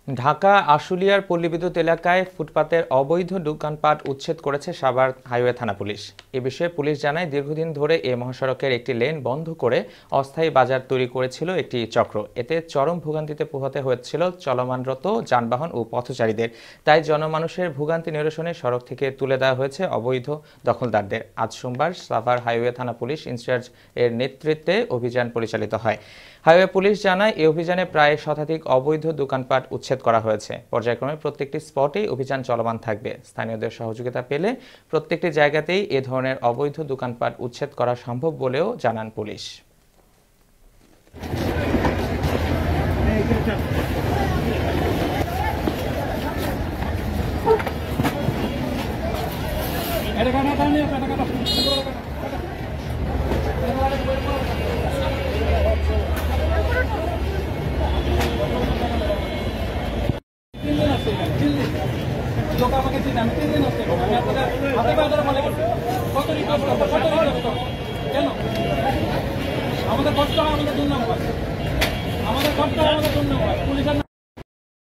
ঢাকা আশুলিয়ার পল্লী বিদ্যুৎ এলাকায় ফুটপাতের অবৈধ দোকানপাট উচ্ছেদ করেছে সাভার হাইওয়ে থানা পুলিশ। এ বিষয়ে পুলিশ জানায়, দীর্ঘদিন ধরে এই মহাসড়কের একটি লেন বন্ধ করে অস্থায়ী বাজার তৈরি করেছিল একটি চক্র। এতে চরম ভোগান্তিতে পোহাতে হয়েছিল চলমানরত যানবাহন ও পথচারীদের। তাই জনমানুষের ভোগান্তি নিরসনে সড়ক থেকে তুলে দেওয়া হয়েছে অবৈধ দখলদারদের। আজ সোমবার সাভার হাইওয়ে থানা পুলিশ ইনচার্জ এর নেতৃত্বে অভিযান পরিচালিত হয়। হাইওয়ে পুলিশ জানায়, এই অভিযানে প্রায় শতাধিক অবৈধ দোকানপাট উচ্ছেদ করা হয়েছে। পর্যায়ক্রমে প্রত্যেকটি স্পটেই অভিযান চলমান থাকবে। স্থানীয়দের সহযোগিতা পেলে প্রত্যেকটি জায়গাতেই এ ধরনের অবৈধ দোকানপাট উচ্ছেদ করা সম্ভব বলেও জানান পুলিশ। লোক আমাকে চিনে, আমি 3 দিন হচ্ছে আমি আপনাদের হাতে পায়ে ধরে মনে করছি কত রিকোয়েস্ট করবো, কত রিকোয়েস্ট করবো, কেন আমাদের কষ্ট হয়, আমাদের দুর্নাম হয়, আমাদের কষ্ট হয়, আমাদের দুর্নাম হয় পুলিশের